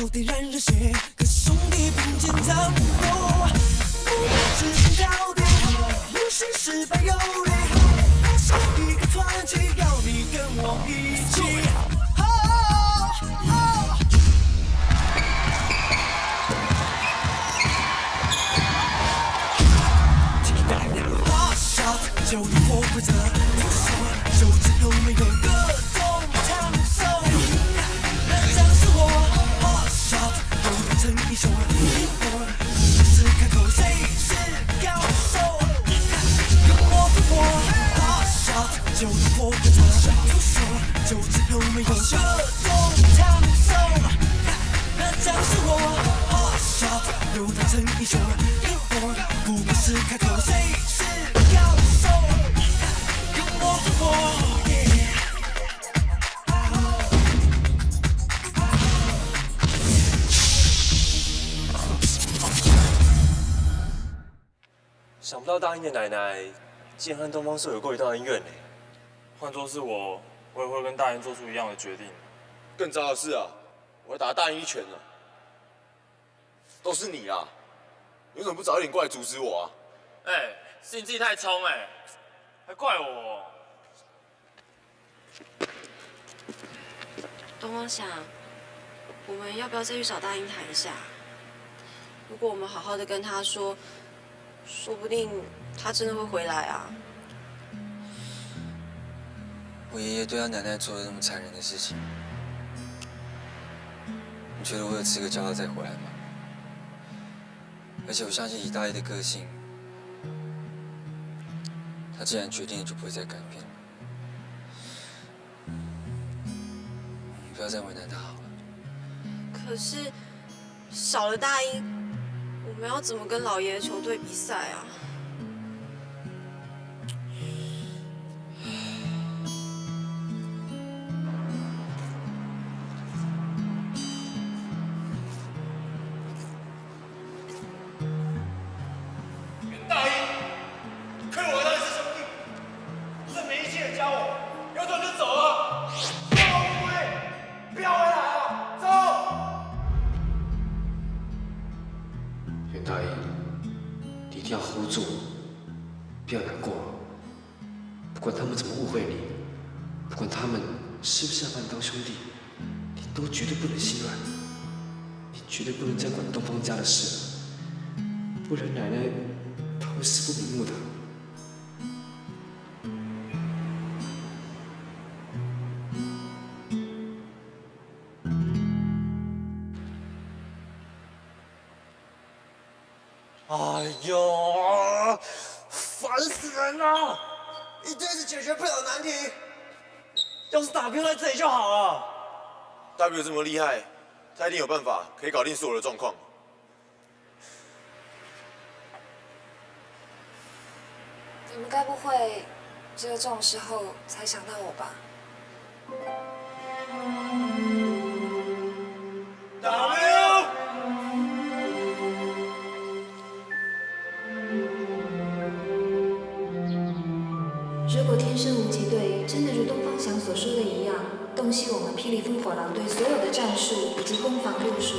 得燃热血，跟兄弟并肩战斗。目标是心到底，不是失败有理。我是一个传奇，要你跟我一起。就以我规则，不说手指有没有各种枪手，那将是我 hot shot， 有人称英雄，不是开口谁是高手，跟我复活 hot shot， 就以我规则，不说手指有没有各种枪手，那将是我 hot shot， 有人称英雄，不过是开口谁是高手。想不到大英的奶奶竟然和东方朔有过一段恩怨呢。换作是我，我也会跟大英做出一样的决定。更糟的是啊，我要打大英一拳了。都是你啊！你为什么不早一点过来阻止我啊？是你自己太冲还怪我。东方想，我们要不要再去找大英谈一下？如果我们好好的跟他说，说不定他真的会回来啊。我爷爷对他奶奶做了那么残忍的事情，你觉得我有资格叫他再回来吗？而且我相信以大爷的个性，他既然决定了，就不会再改变了。不要再为难他好了。可是少了大英，我们要怎么跟老爷的球队比赛啊？大英，亏我和他是兄弟，不是没义气的教我，有种就走啊！不要误会，不要回来啊！走！袁大英，你一定要 hold 住，不要难过。不管他们怎么误会你，不管他们是不是要把你当兄弟，你都绝对不能心软。你绝对不能再管东方家的事了，不然奶奶她会死不瞑目的。哎呦，烦死人了！一堆是解决不了难题。要是打兵在这里就好了。W 这么厉害，他一定有办法可以搞定所有的状况。你们该不会只有这种时候才想到我吧？W， 如果天生无极队真的如东方翔所说的一样，洞悉我们霹雳烽火狼队所有的战术以及攻防路数，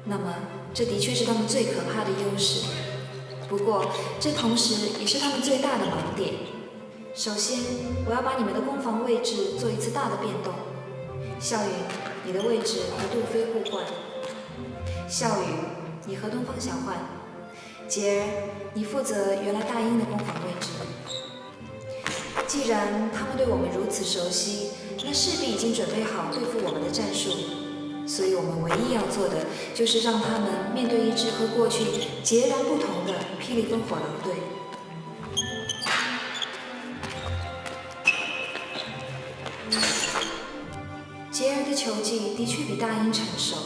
那么这的确是他们最可怕的优势。不过，这同时也是他们最大的盲点。首先，我要把你们的攻防位置做一次大的变动。笑云，你的位置和杜飞互换；笑宇，你和东方翔换；杰儿，你负责原来大英的攻防位置。既然他们对我们如此熟悉，那势必已经准备好对付我们的战术。所以我们唯一要做的，就是让他们面对一支和过去截然不同的霹雳烽火狼队。杰儿的球技的确比大英成熟，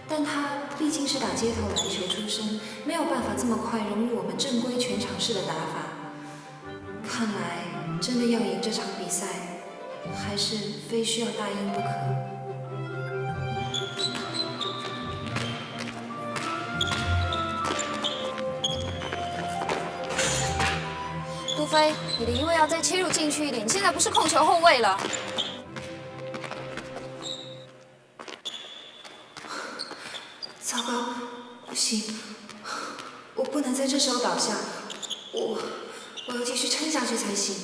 但他毕竟是打街头篮球出身，没有办法这么快融入我们正规全场式的打法。看来真的要赢这场比赛，还是非需要大英不可。杜飞，你的移位要再切入禁区一点，你现在不是控球后卫了。糟糕，不行，我不能在这时候倒下，我要继续撑下去才行。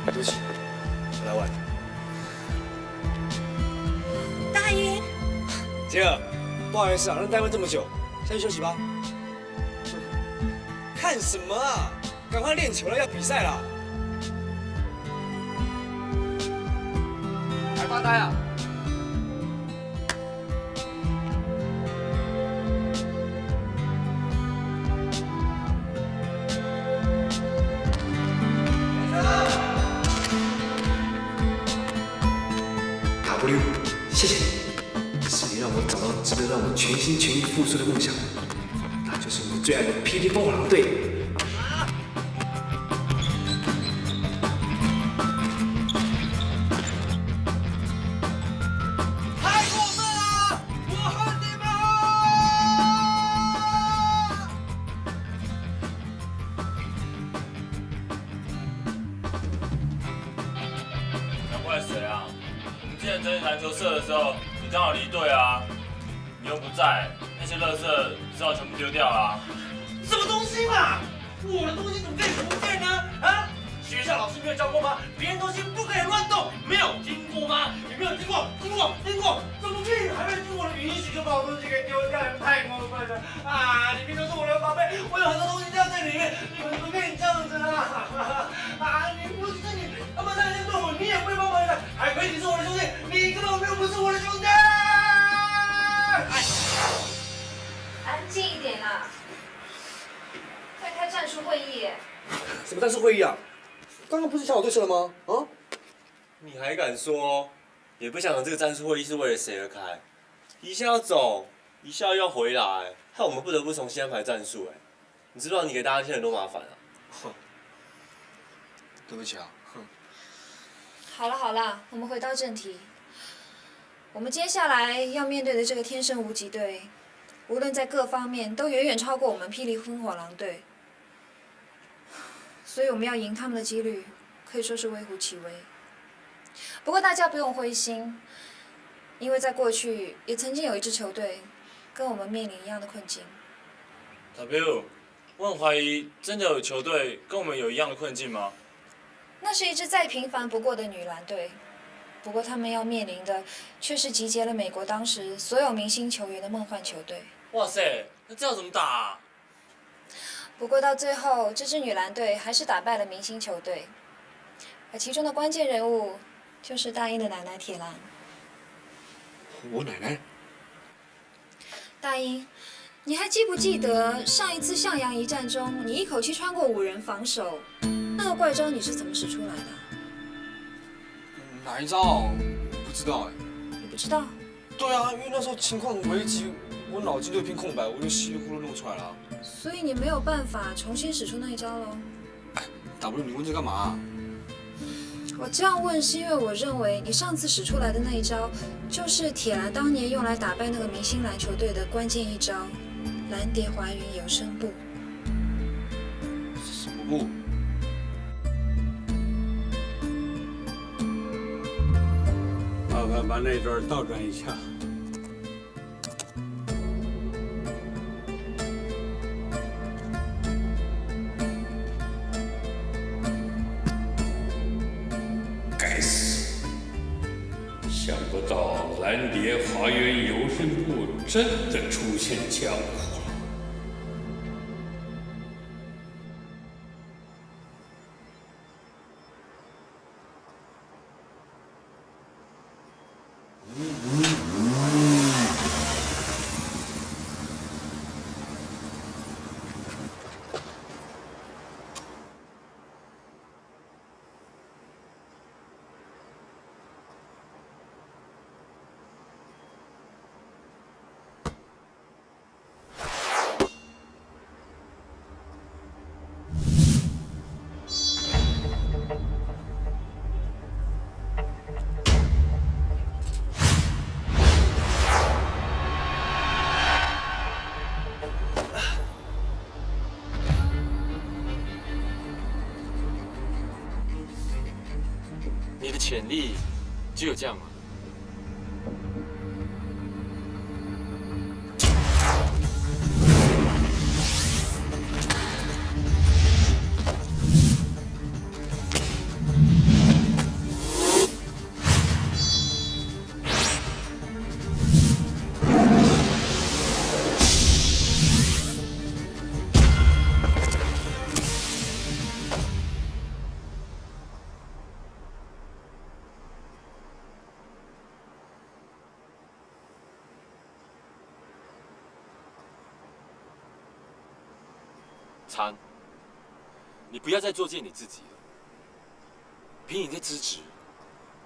对不起，我来晚了。大英，杰尔，不好意思啊，让你待问这么久，先去休息吧。看什么啊？赶快练球了，要比赛了。还发呆啊？W，谢谢你，是你让我找到值得让我全心全意付出的梦想，那就是我最爱的霹雳凤凰狼队。太过分了！我恨你们！难怪谁啊？我们之前整理篮球社的时候，你刚好离队啊，你又不在，那些垃圾只好全部丢掉啊。什么东西嘛？我的东西怎么可以不见呢？啊？学校老师没有教过吗？别人东西不可以乱动，没有听过吗？你没有听过？听过？怎么可以还没经我的允许就把我东西给丢掉？你们太过分了！啊！你们都是我的宝贝，我有很多东西掉在里面，你们怎么可以这样子啊？啊！你不是你，他们那些对我，你也不会帮忙的，还亏你是我的兄弟，你根本就不是我的兄弟！安静一点啦！在开战术会议耶。什么战术会议啊？刚刚不是讲好对策了吗？啊？你还敢说？也不想这个战术会议是为了谁而开？一下要走，一下又要回来，害我们不得不重新安排战术。你知不知道你给大家添很多麻烦啊？对不起啊，好了好了，我们回到正题。我们接下来要面对的这个天生无极队，无论在各方面都远远超过我们霹雳烽火狼队，所以我们要赢他们的几率可以说是微乎其微。不过大家不用灰心，因为在过去也曾经有一支球队跟我们面临一样的困境。 W， 我很怀疑，真的有球队跟我们有一样的困境吗？那是一支再平凡不过的女篮队，不过他们要面临的却是集结了美国当时所有明星球员的梦幻球队。哇塞，那这要怎么打啊？不过到最后，这支女篮队还是打败了明星球队，而其中的关键人物就是大英的奶奶铁兰。我奶奶。大英，你还记不记得上一次向阳一战中，你一口气穿过5人防守，那个怪招你是怎么使出来的？哪一招？不知道哎。你不知道？对啊，因为那时候情况危急，我脑筋就一片空白，我就稀里糊涂弄出来了。所以你没有办法重新使出那一招喽？哎 ，W， 你问这干嘛？我这样问是因为我认为你上次使出来的那一招，就是铁兰当年用来打败那个明星篮球队的关键一招——蓝蝶滑云有声步。什么步？把那段倒转一下。该死！想不到蓝蝶花园游声部真的出现江湖了。你的潜力只有这样吗？苍，你不要再作践你自己了。凭你的资质，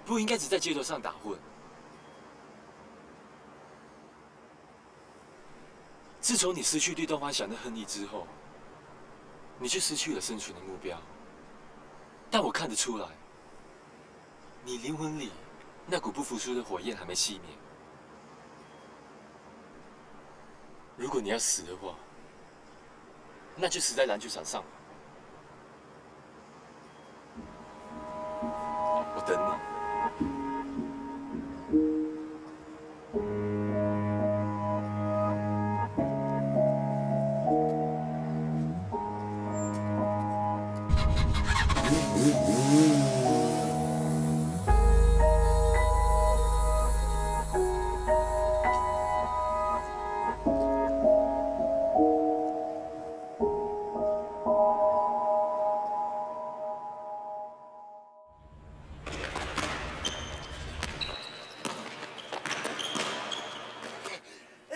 不应该只在街头上打混。自从你失去对东方翔的恨意之后，你就失去了生存的目标。但我看得出来，你灵魂里那股不服输的火焰还没熄灭。如果你要死的话，那就死在篮球场上。我等你。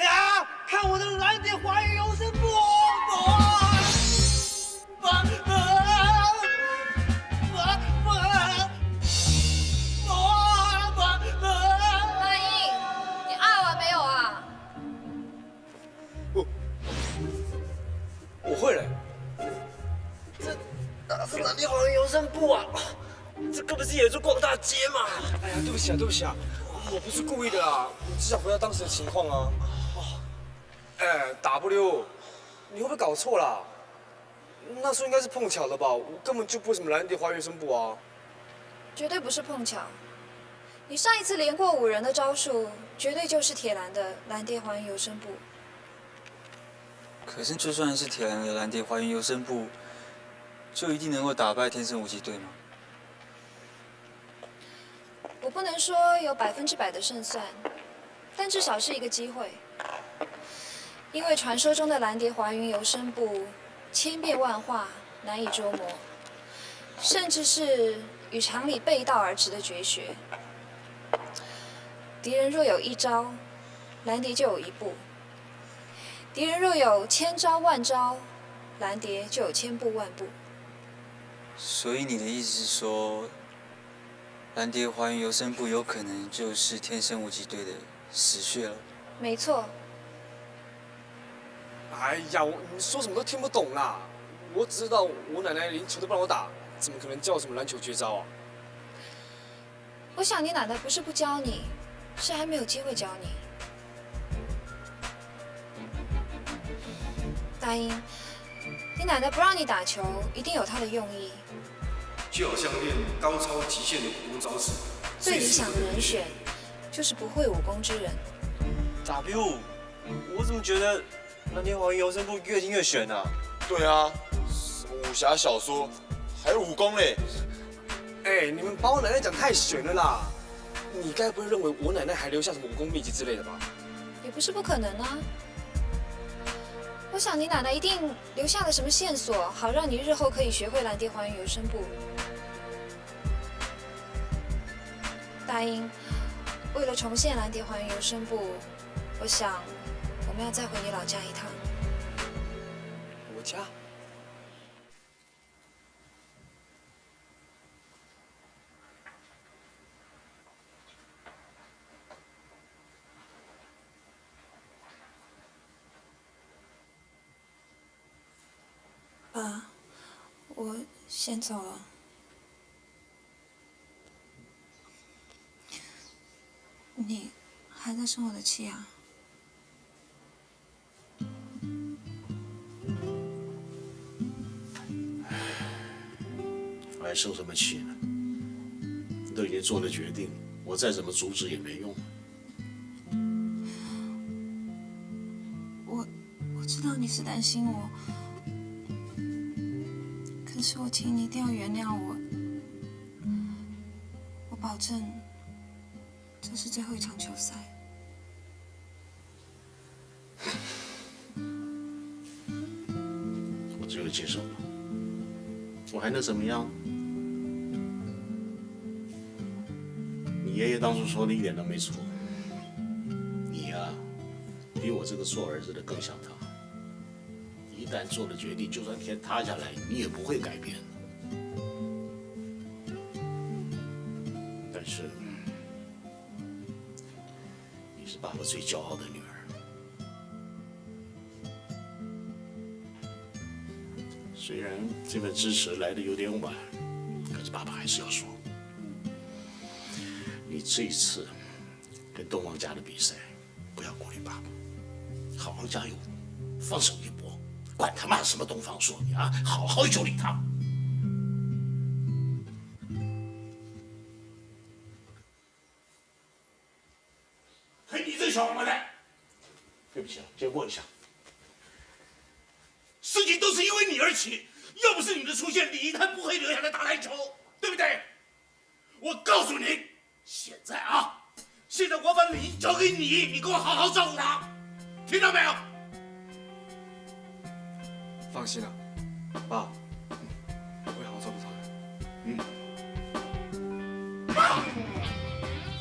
呀，看我的蓝蝶华语有声部！阿英，你按完没有啊？我会了。这蓝蝶华语有声部啊！这根本是野猪逛大街嘛！哎呀，对不起啊，对不起啊，我不是故意的啊，我只想回到当时的情况啊。哎 ，W， 你会不会搞错啦？那时候应该是碰巧的吧，我根本就不会什么蓝蝶华原声部啊。绝对不是碰巧。你上一次连过5人的招数，绝对就是铁蓝的蓝蝶华原游声部。可是就算是铁蓝的蓝蝶华原游声部，就一定能够打败天生无极队吗？我不能说有100%的胜算，但至少是一个机会。因为传说中的蓝蝶华云游声部千变万化，难以捉摸，甚至是与常理背道而驰的绝学。敌人若有1招，蓝蝶就有1步；敌人若有1000招万招，蓝蝶就有1000步万步。所以你的意思是说，蓝蝶华原游声部有可能就是天生无极队的死穴了？没错。哎呀，你说什么都听不懂啦！我只知道我奶奶连球都不让我打，怎么可能教什么篮球绝招啊？我想你奶奶不是不教你，是还没有机会教你。大英，你奶奶不让你打球，一定有她的用意。就好像练高超极限的武功招式，最理想的人选就是不会武功之人。W， 我怎么觉得蓝蝶华云游声部越听越悬啊？对啊，什么武侠小说，还有武功嘞？哎，你们把我奶奶讲太悬了啦！你该不会认为我奶奶还留下什么武功秘籍之类的吧？也不是不可能啊。我想你奶奶一定留下了什么线索，好让你日后可以学会蓝蝶华云游声部。大英，为了重现蓝蝶华云游声部，我想我们要再回你老家一趟。我家？爸，我先走了。你还在生我的气啊？我还生什么气呢？都已经做了决定，我再怎么阻止也没用。我知道你是担心我，可是我请你一定要原谅我。我保证，这是最后一场球赛。我只有接受了，我还能怎么样？你爷爷当初说的一点都没错，你呀，比我这个做儿子的更像他。一旦做了决定，就算天塌下来，你也不会改变。但是，你是爸爸最骄傲的女儿。虽然这份支持来的有点晚，可是爸爸还是要说，你这一次跟东方家的比赛，不要顾虑爸爸，好好加油，放手一搏，管他妈什么东方朔你啊，好好修理他。嘿，你这小王八蛋！对不起啊，借过一下。事情都是因为你而起，要不是你的出现，李一滩不会留下来打篮球，对不对？我告诉你，现在我把李一交给你，你给我好好照顾他，听到没有？放心了，爸，我会好好照顾他的。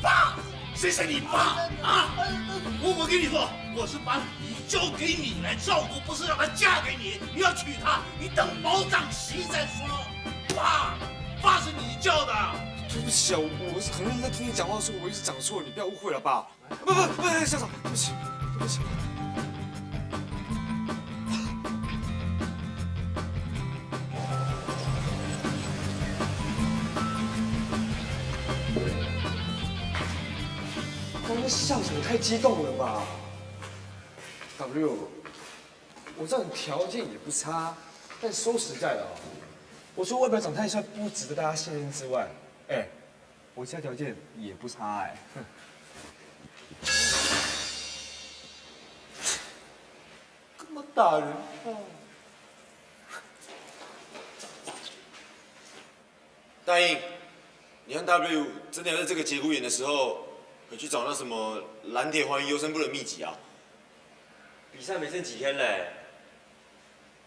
爸，谁是你爸啊？我跟你说，我是把李交给你来照顾，不是让她嫁给你。你要娶她，你等毛长齐再说。爸是你叫的。对不起啊，我是很认真在听你讲话，所以我一直讲错，你不要误会了，爸。不，校长，对不起。刚刚校长太激动了吧 ？W， 我知道你条件也不差，但说实在的我除了外表长太帅不值得大家信任之外，我其他条件也不差干嘛打人大英，你和 W 真的要在这个节骨眼的时候回去找那什么蓝铁还原优生部的秘籍啊？比赛没剩几天嘞，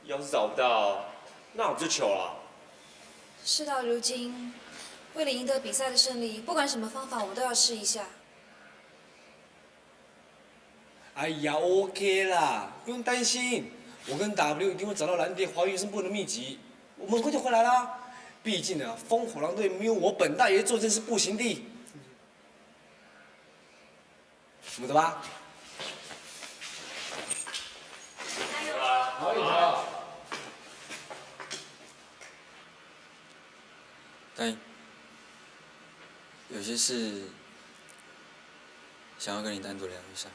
要是找不到，那我们就糗了。事到如今，为了赢得比赛的胜利，不管什么方法，我们都要试一下。哎呀 ，OK 啦，不用担心，我跟 W 一定会找到蓝蝶还原优生部的秘籍，我们很快就回来啦。毕竟呢，风火狼队没有我本大爷坐镇是不行的。我们走吧。好，一答应。有些事想要跟你单独聊一下。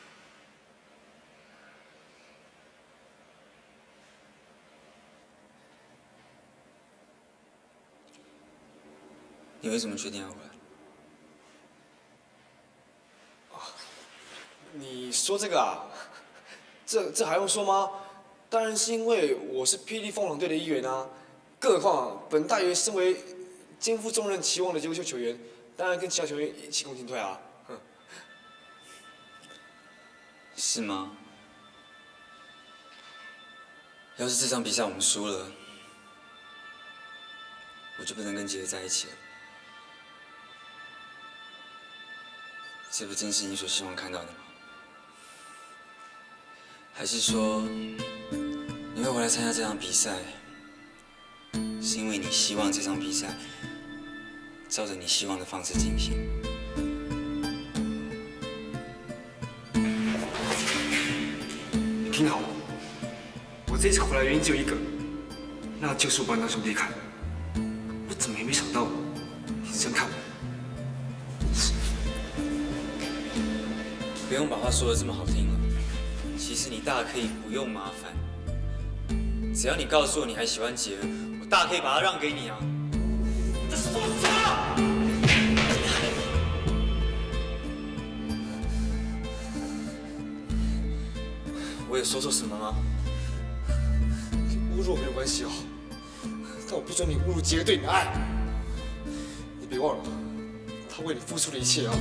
你为什么决定要回来？你说这个啊？这还用说吗？当然是因为我是霹雳凤凰队的一员啊。更何况本大爷身为肩负重任期望的优秀球员，当然跟其他球员一起共进退啊。是吗？要是这场比赛我们输了，我就不能跟杰在一起了。这不正是你所希望看到的吗？还是说，你会回来参加这场比赛，是因为你希望这场比赛照着你希望的方式进行？你听好了，我这次回来原因只有一个，那就是我把你当兄弟看。我怎么也没想到，你是这样看我。不用把话说得这么好听了。其实你大可以不用麻烦，只要你告诉我你还喜欢杰儿，我大可以把他让给你啊。这说什么？说错什么吗？你侮辱我没有关系哦，但我不准你侮辱杰对你的爱。你别忘了，他为你付出的一切啊！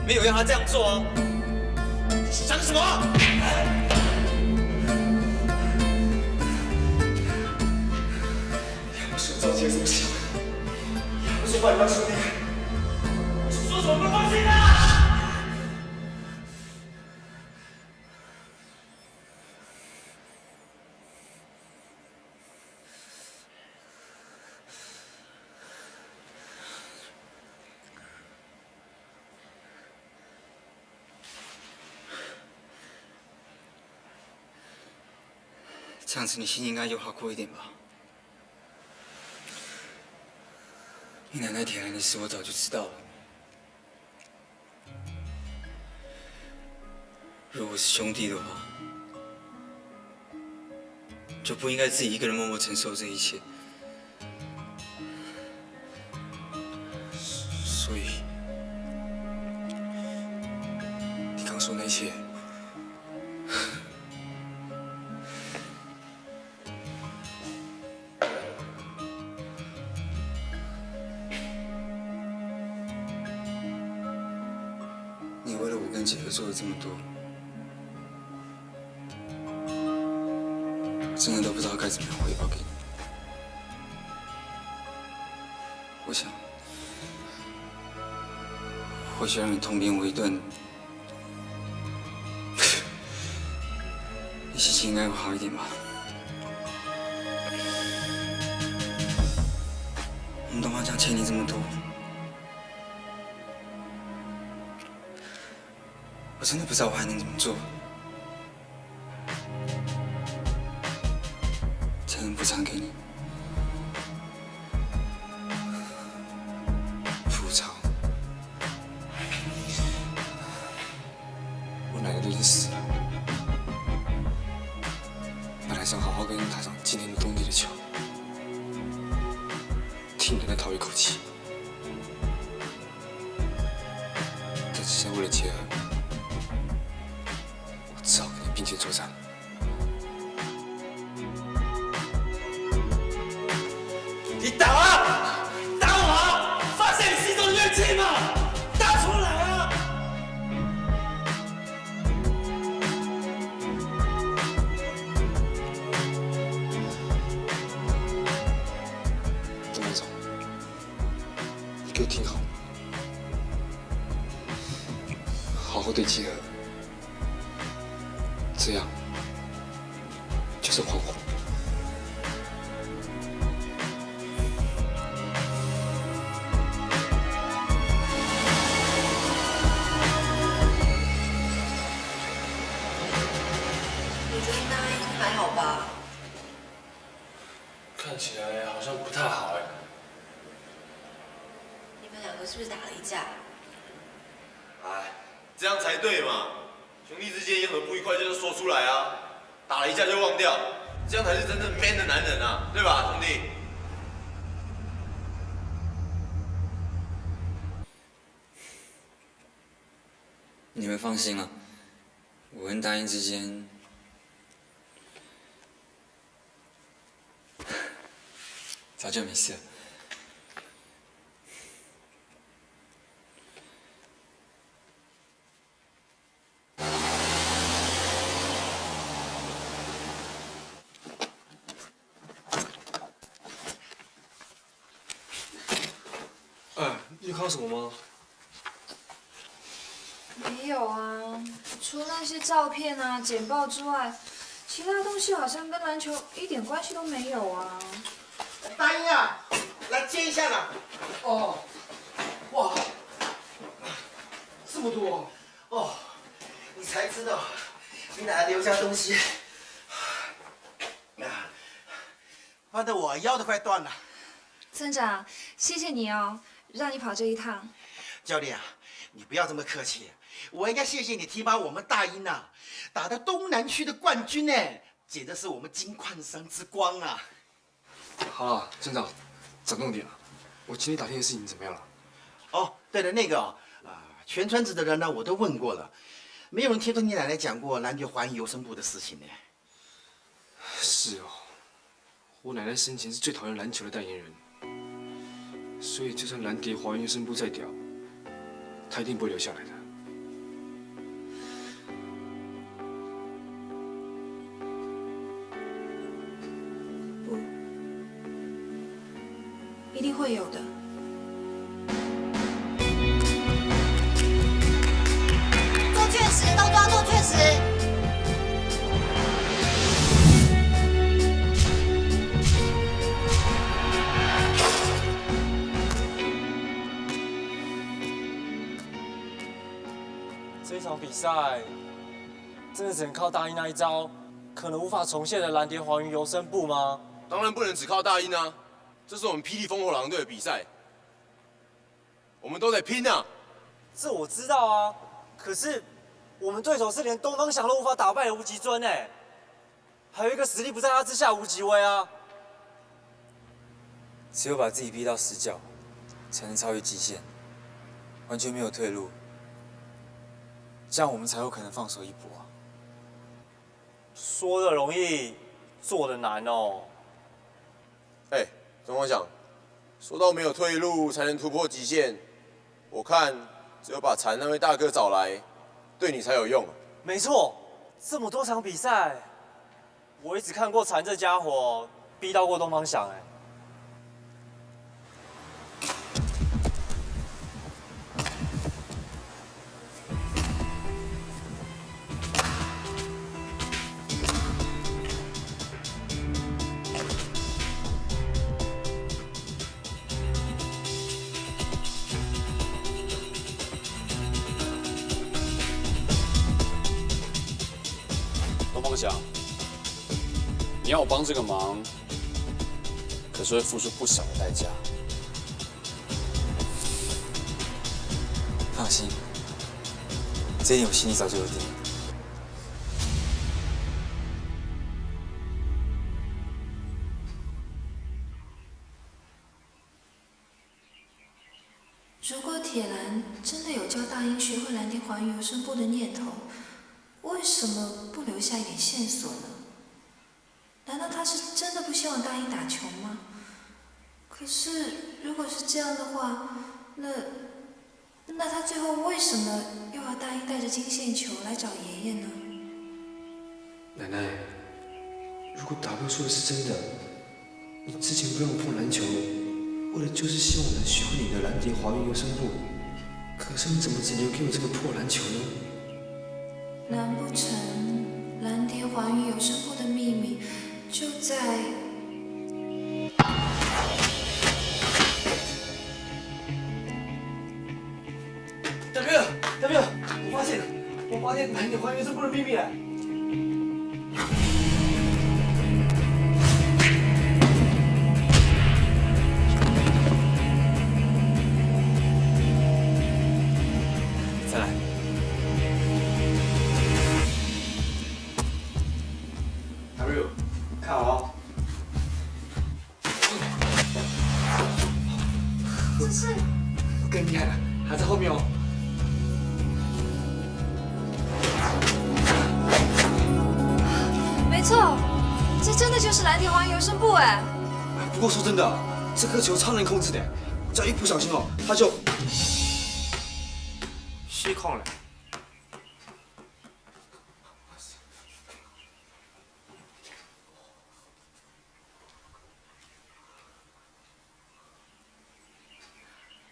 没有让他这样做哦。你想什么？要不是我知道杰这么想，要不是我把你当兄弟，说什么不放心的？这样子你心应该有好过一点吧？你奶奶铁来的事我早就知道了。如果是兄弟的话，就不应该自己一个人默默承受这一切。所以，你刚说那些。 你为了我跟杰克做了这么多，我真的都不知道该怎么样回报给你。我想，或许让你痛扁我一顿，你心情应该会好一点吧。我们东方将欠你这么多。 我真的不知道我还能怎么做，才能补偿给你。补偿？我奶奶都已经死了，本来想好好跟你打场今年的冬季的球，替奶奶讨一口气，但是现在为了杰儿。 只好跟你并肩作战。你打啊！打我啊！发泄你心中的怨气嘛！打出来啊！邓班长，你给我听好，好好对杰儿。 这样就是还我。你觉得那还好吧？看起来好像不太好哎。你们两个是不是打了一架？哎，这样才对嘛！兄弟之间有什么不愉快，就是说出来啊，打了一架就忘掉，这样才是真正 man 的男人啊，对吧，兄弟？你们放心了，我跟大英之间，早就没事了。 你看到什么吗？没有啊，除了那些照片啊、简报之外，其他东西好像跟篮球一点关系都没有啊。大英啊，来接一下啦。哦，哇，这么多哦，你才知道，你奶奶留下东西，翻得我腰都快断了。村长，谢谢你哦，让你跑这一趟。教练啊，你不要这么客气，我应该谢谢你提拔我们大英啊，打到东南区的冠军呢，简直是我们金矿山之光啊！好了，村长，讲重点了。我请你打听的事情怎么样了？哦，对了，那个全村子的人呢，我都问过了。没有人听说你奶奶讲过蓝蝶华阴游生部的事情呢。是哦，我奶奶生前是最讨厌篮球的代言人，所以就算蓝蝶华阴游生部再屌，她一定不会留下来的。不，一定会有的。做确实，都抓做确实。这场比赛真的只能靠大鹰那一招，可能无法重现的蓝蝶华云游生部吗？当然不能只靠大鹰啊！这是我们霹雳烽火狼队的比赛，我们都得拼啊！这我知道啊，可是我们对手是连东方翔都无法打败的无极尊哎，还有一个实力不在他之下无极威啊！只有把自己逼到死角，才能超越极限，完全没有退路。这样我们才有可能放手一搏啊！说的容易，做的难哦。哎，东方翔，说到没有退路才能突破极限，我看只有把禅那位大哥找来，对你才有用。没错，这么多场比赛，我一直看过禅这家伙逼到过东方翔哎。东方翔，你要我帮这个忙，可是会付出不少的代价。放心，这一点我心里早就有底。如果铁兰真的有教大鹰学会蓝蝶华云游生部的念头，为什么不留下一点线索呢？难道他是真的不希望大鹰打球吗？可是如果是这样的话，那他最后为什么又要大鹰带着金线球来找爷爷呢？奶奶，如果W说的是真的，你之前不让我碰篮球，为了就是希望我能学会你的蓝蝶华云游生部，可是你怎么只留给我这个破篮球呢？难不成蓝蝶华云游生部的秘密就在……大哥，大哥，我发现蓝蝶华云游生部的秘密了。再来。W， 看好。这是更厉害了，还在后面哦。没错，这真的就是蓝蝶华云游生部哎。不过说真的，这颗球超能控制的，只要一不小心哦，它就失控了。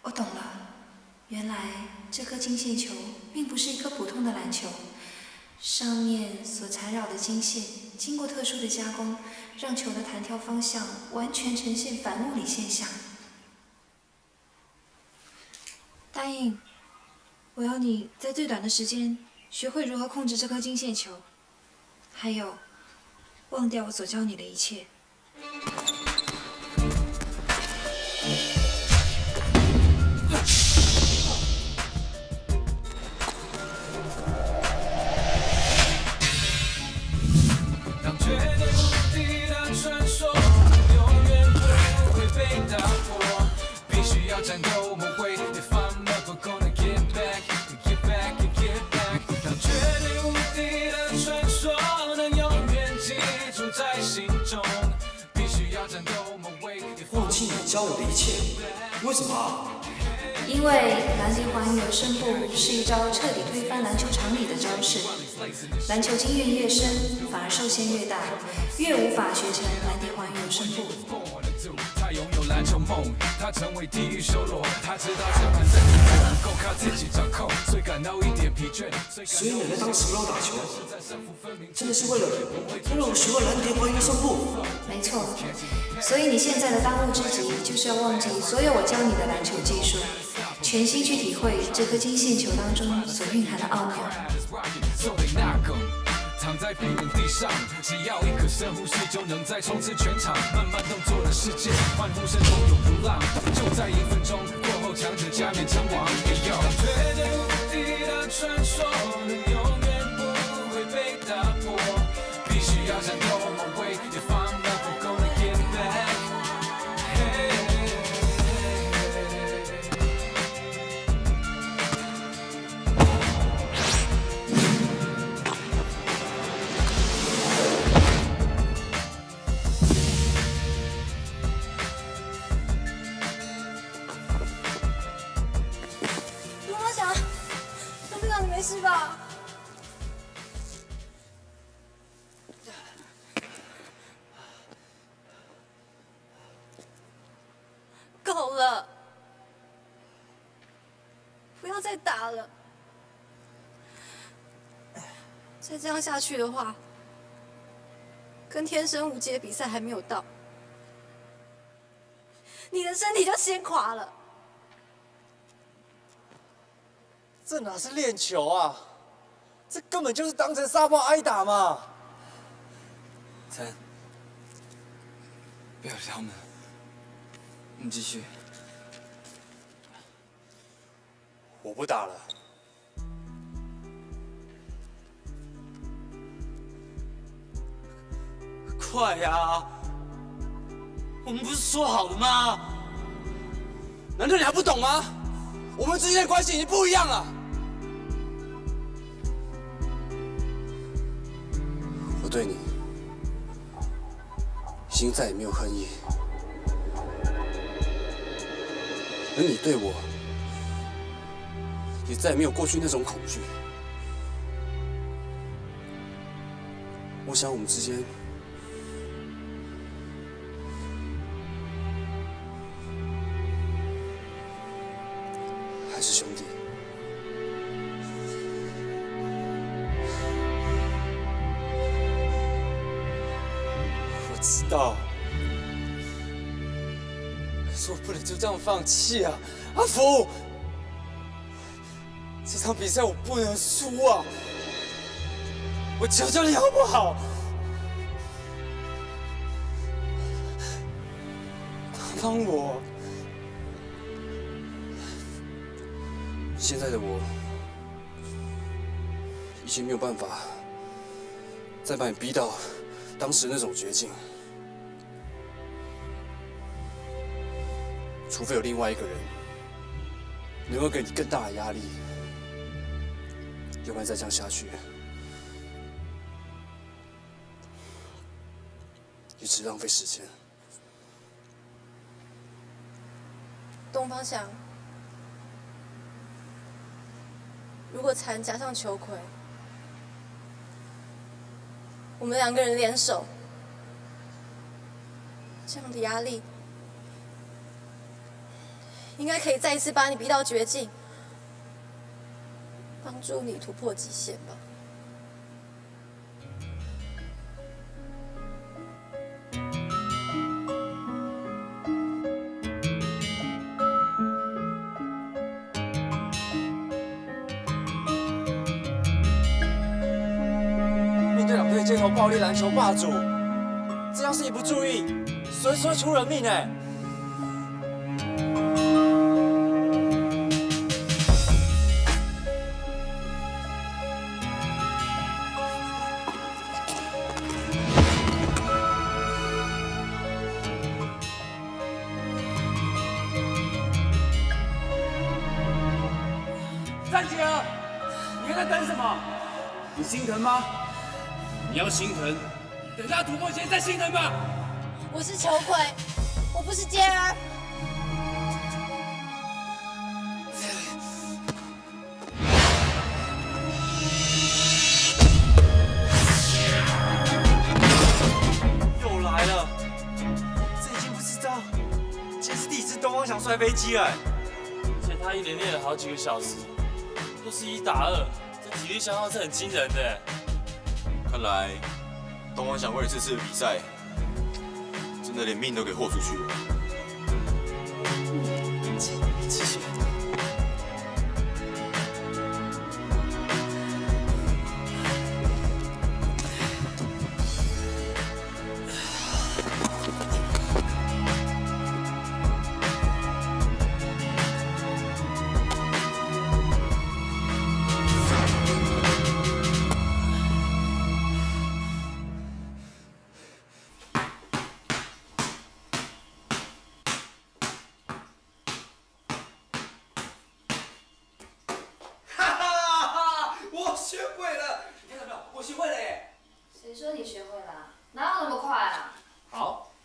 我懂了，原来这颗金线球并不是一颗普通的篮球，上面所缠绕的金线经过特殊的加工，让球的弹跳方向完全呈现反物理现象。答应，我要你在最短的时间学会如何控制这颗金线球，还有，忘掉我所教你的一切。让绝对无敌的传说永远不会被打破，必须要战斗，我们会 If I'm never gonna get back, get back, get back， 让绝教我的一切，为什么啊？因为蓝蝶环有声部是一招彻底推翻篮球常理的招式，篮球经验越深，反而受限越大，越无法学成蓝蝶环有声部。他拥有篮球梦，他成为地狱修罗，他知道这盘战局不能够靠自己掌控，所以感到一点疲倦。所以奶奶当时不让我打球，真的是为了让我学会蓝蝶环有声部。没错，所以你现在的当务之急就是要忘记所有我教你的篮球技术，全心去体会这颗金线球当中所蕴含的奥妙。躺在冰冷地上，只要一个深呼吸，就能再冲刺全场。慢慢动作的世界，欢呼声汹涌如浪。就在1分钟过后，强者加冕称王。绝对无敌的传说，能永远不会被打破。必须要战斗某位 If I'm never gonna get back。没事吧？够了，不要再打了。再这样下去的话，跟天生无解比赛还没有到，你的身体就先垮了。这哪是练球啊？这根本就是当成沙包挨打嘛！三，不要理他们，你继续。我不打了。快呀！我们不是说好了吗？难道你还不懂吗？我们之间的关系已经不一样了。我对你已经再也没有恨意，而你对我也再也没有过去那种恐惧。我想我们之间还是兄弟。我知道，可是我不能就这样放弃啊，阿福！这场比赛我不能输啊！我求求你好不好？帮我！现在的我已经没有办法再把你逼到当时那种绝境，除非有另外一个人能够给你更大的压力，要不然再这样下去，你只浪费时间。东方翔，如果残加上秋葵，我们两个人联手，这样的压力应该可以再一次把你逼到绝境，帮助你突破极限吧。街头暴力篮球霸主，这要是一不注意，随时会出人命哎！站起来！你还在等什么？你心疼吗？你要心疼，等他突破前再心疼吧。我是球葵，我不是杰儿。方翔摔飞机了。而且他一连练了好几个小时，又是1打2，这体力消耗是很惊人的。看来东方翔为了这次的比赛，真的连命都给豁出去了。继续。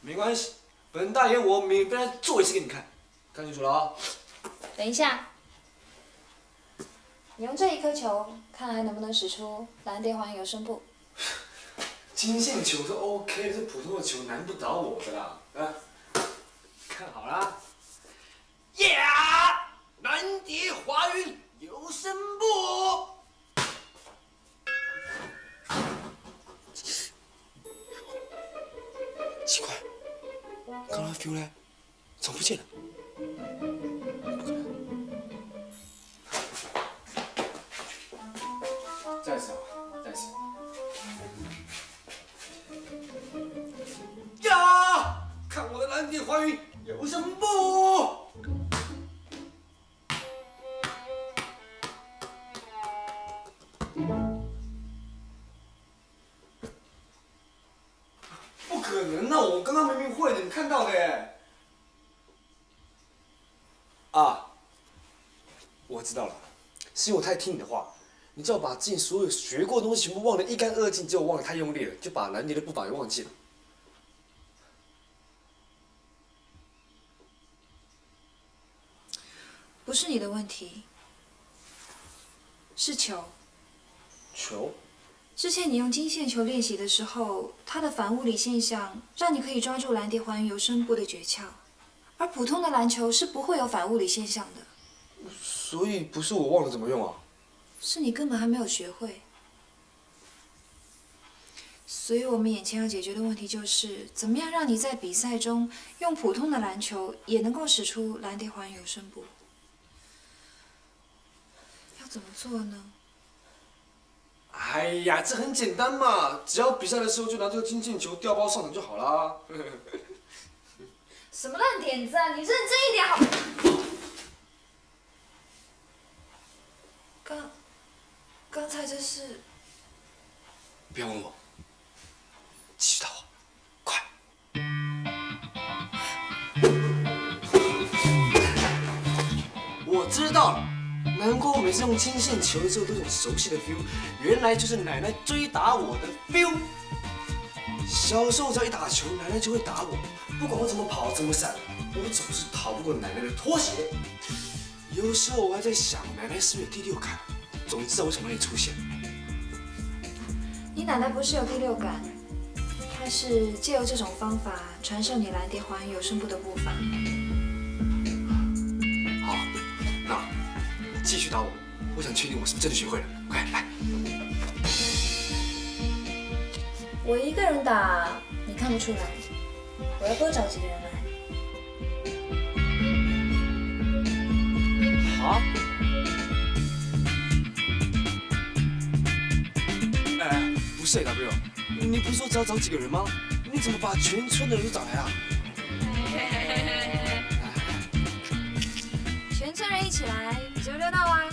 没关系，本大爷我免费做一次给你看，看清楚了啊！等一下，你用这一颗球，看还能不能使出蓝蝶环游声步。金线球都 OK，这普通的球难不倒我的啦！啊，看好啦！呀，蓝蝶华云游声步。奇怪，刚刚 feel 呢？怎么不见了？不可能！再次啊，再次！呀，看我的蓝蝶华云游声步！不可能啊！我刚刚明明会的，你看到的耶。啊，我知道了，是因为我太听你的话，你叫我把之前所有学过的东西全部忘得一干二净，结果忘得太用力了，就把蓝蝶的步伐给忘记了。不是你的问题，是球。球？之前你用金线球练习的时候，它的反物理现象让你可以抓住蓝蝶环游声步的诀窍，而普通的篮球是不会有反物理现象的。所以不是我忘了怎么用啊？是你根本还没有学会。所以我们眼前要解决的问题就是，怎么样让你在比赛中用普通的篮球也能够使出蓝蝶环游声步？要怎么做呢？哎呀，这很简单嘛，只要比赛的时候就拿这个金线球掉包上场就好啦。什么烂点子啊！你认真一点好。刚才这是……不要问我，继续打我，快！我知道了。难怪我每次用金线球的时候都有种熟悉的 feel， 原来就是奶奶追打我的 feel。小时候只要一打球，奶奶就会打我，不管我怎么跑怎么闪，我总是逃不过奶奶的拖鞋。有时候我还在想，奶奶是不是有第六感，总知道我从哪里出现。你奶奶不是有第六感，她是借由这种方法传授你蓝蝶环游声步的步伐。好，那继续打我，我想确定我是不是真的学会了。快来！我一个人打，你看不出来。我要多找几个人来。好。哎，不是 W， 你不是说只要找几个人吗？你怎么把全村的人都找来啊？全村人一起来比较热闹啊！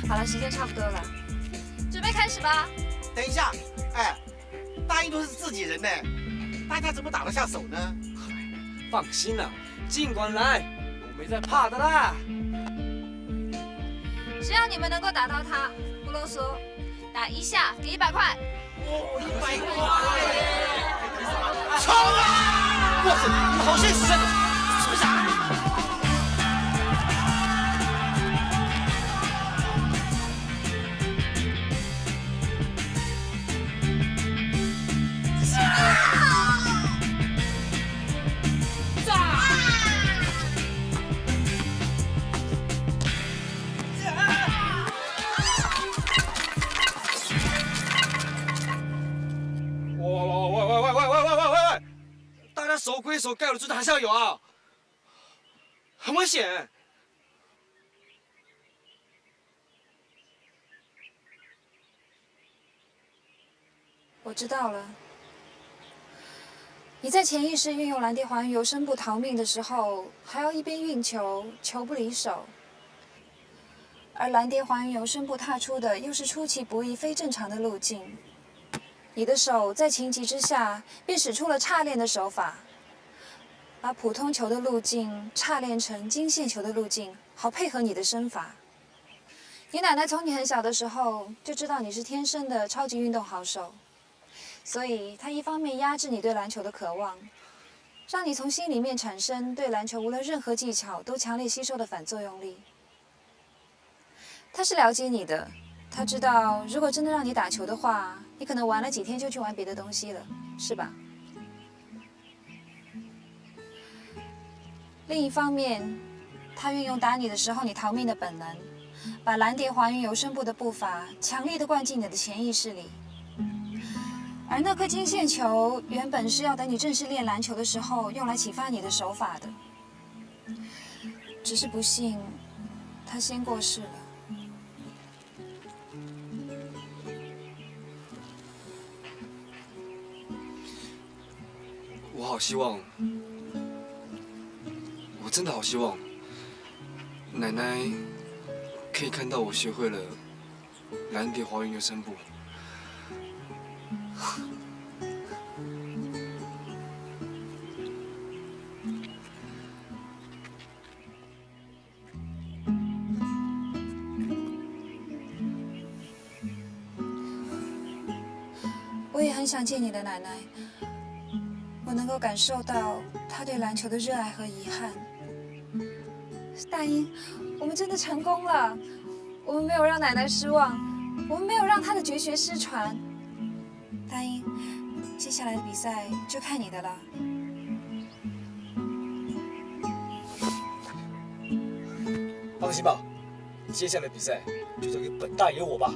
好了，时间差不多了，准备开始吧。等一下，哎，大印都是自己人呢，大家怎么打得下手呢？放心啦，尽管来，我没在怕的啦。只要你们能够打到他，不啰嗦，打一下给100块。100块！冲啊！哇塞，你好现实啊！是不是啊？手该有的尊重还是要有啊，很危险。我知道了。你在潜意识运用蓝蝶华云游身步逃命的时候，还要一边运球，球不离手。而蓝蝶华云游身步踏出的又是出其不意、非正常的路径。你的手在情急之下，便使出了叉练的手法，把普通球的路径叉练成金线球的路径，好配合你的身法。你奶奶从你很小的时候就知道你是天生的超级运动好手。所以，他一方面压制你对篮球的渴望，让你从心里面产生对篮球无论任何技巧都强烈吸收的反作用力。他是了解你的，他知道如果真的让你打球的话，你可能玩了几天就去玩别的东西了，是吧？另一方面，他运用打你的时候你逃命的本能，把蓝蝶华云游身步的步伐强力的灌进你的潜意识里。而那颗金线球原本是要等你正式练篮球的时候用来启发你的手法的，只是不幸，他先过世了。我好希望，我真的好希望，奶奶可以看到我学会了蓝蝶华云游身步。我也很想见你的奶奶，我能够感受到她对篮球的热爱和遗憾。大英，我们真的成功了，我们没有让奶奶失望，我们没有让她的绝学失传。大英，接下来的比赛就看你的了。放心吧，接下来的比赛就交给本大爷我吧。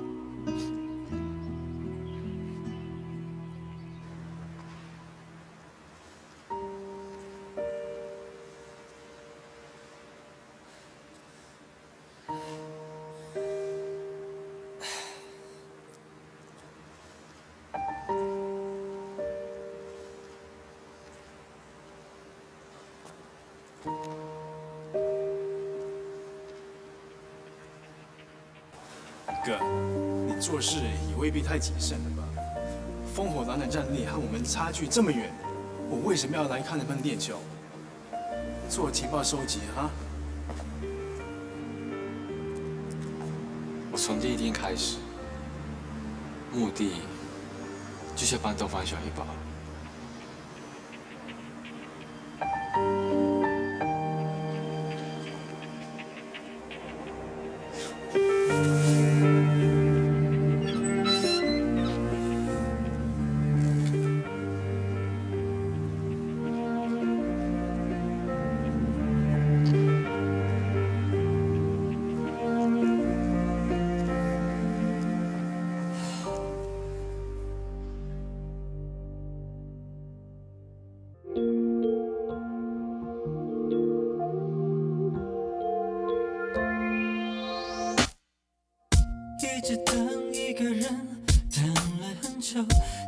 哥，你做事也未必太谨慎了吧？烽火狼的战力和我们差距这么远，我为什么要来看他们练球？做情报收集啊？我从第一天开始，目的就是要帮东方小一把。一直等一个人，等了很久，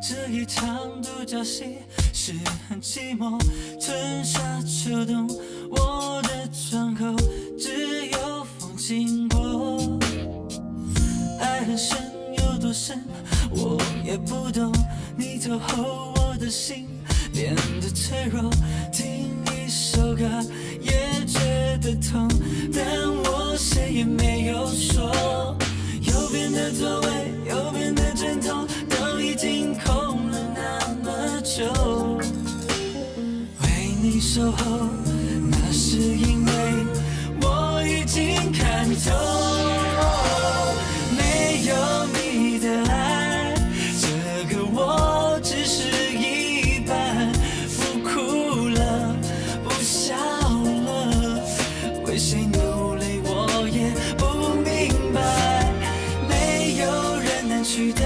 这一场独角戏是很寂寞。春夏秋冬，我的窗口只有风经过。爱很深有多深，我也不懂。你走后，我的心变得脆弱。听一首歌也觉得痛，但我谁也没有说。右边的座位，右边的枕头，都已经空了那么久。为你守候，那是因为我已经看透。没有你的爱，这个我只是一半。不哭了，不笑了，为谁流泪我也不明白。取代